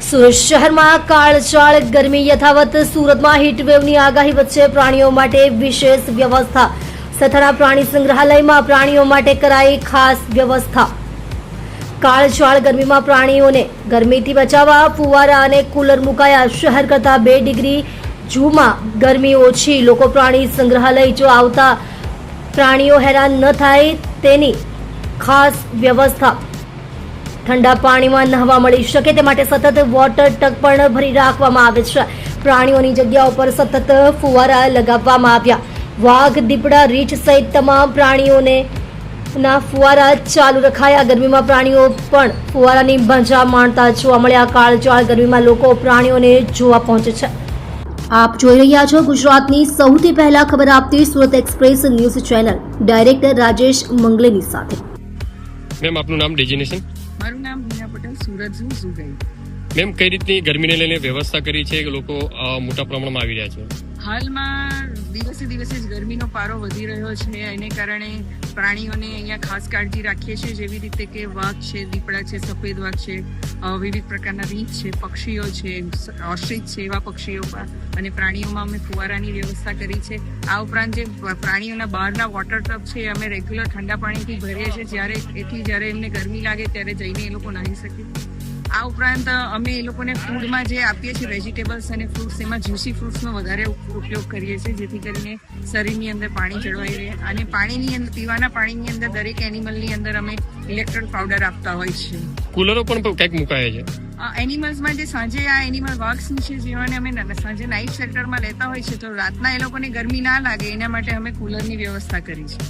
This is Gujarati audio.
સુરત શહેરમાં કાળઝાળ ગરમી યથાવત. સુરતમાં હીટવેવની આગાહી વચ્ચે પ્રાણીઓ માટે વિશેષ વ્યવસ્થા. સથાણા પ્રાણી સંગ્રહાલયમાં પ્રાણીઓ માટે કરાઈ ખાસ વ્યવસ્થા. કાળઝાળ ગરમીમાં પ્રાણીઓને ગરમીથી બચાવવા ફુવારા અને કુલર મુકાયા. શહેર કરતાં 2 ડિગ્રી જૂમાં ગરમી ઓછી. લોકો પ્રાણી સંગ્રહાલય જો આવતા પ્રાણીઓ હેરાન ન થાય તેની ખાસ વ્યવસ્થા. ઠંડા પાણીમાં નહાવા મળી શકે તે માટે સતત વોટર ટગ પણ ભરી રાખવામાં આવે છે. પ્રાણીઓની જગ્યાઓ પર સતત ફુવારા લગાવવામાં આવ્યા. વાઘ, દીપડા, રીંછ સહિત તમામ પ્રાણીઓને ના ફુવારા ચાલુ રખાયા. ગરમીમાં પ્રાણીઓ પણ ફુવારાની મજા માણતા જોવા મળ્યા. કાળઝાળ ગરમીમાં લોકો પ્રાણીઓને જોવા પહોંચે છે. આપ જોઈ રહ્યા છો ગુજરાતની સૌથી પહેલા ખબર આપતી Surat express news channel. Director Rajesh Manglani સાથે. મેમ, આપનું નામ, ડેઝિગ્નેશન? મારું નામ હિના પટેલ, સુરત ઝૂ ગઈ. મેમ, કઈ રીતની ગરમીને લઈને વ્યવસ્થા કરી છે કે લોકો મોટા પ્રમાણમાં આવી રહ્યા છે? હાલમાં દિવસે દિવસે જ ગરમીનો પારો વધી રહ્યો છે. એને કારણે પ્રાણીઓને અહીંયા ખાસ કાળજી રાખીએ છીએ. જેવી રીતે કે વાઘ છે, દીપડા છે, સફેદ વાઘ છે, વિવિધ પ્રકારના રીંછ છે, પક્ષીઓ છે, ઓસ્ટ્રીચ છે, એવા પક્ષીઓ અને પ્રાણીઓમાં અમે ફુવારાની વ્યવસ્થા કરી છે. આ ઉપરાંત જે પ્રાણીઓના બહારના વોટર ટબ છે અમે રેગ્યુલર ઠંડા પાણીથી ભરીએ છીએ. જ્યારે એમને ગરમી લાગે ત્યારે જઈને એ લોકો નાહી શકે. આ ઉપરાંત અમે એ લોકોને ફૂડમાં જે આપીએ છીએ વેજીટેબલ્સ અને ફ્રૂટ્સ, એમાં જ્યુસી ફ્રૂટ્સનો વધારે ઉપયોગ કરીએ છીએ, જેથી કરીને શરીરની અંદર પાણી જળવાઈ રહે. અને પાણીની અંદર, પીવાના પાણીની અંદર દરેક એનિમલની અંદર અમે ઇલેક્ટ્રોલ પાવડર આપતા હોય છે. કુલરો પણ કંઈક મુકાયા છે એનિમલ્સમાં. જે સાંજે આ એનિમલ વાઘ છે જેવાને અમે સાંજે નાઇટ શેલ્ટરમાં લેતા હોય છે, તો રાતના એ લોકોને ગરમી ના લાગે એના માટે અમે કુલરની વ્યવસ્થા કરી છે.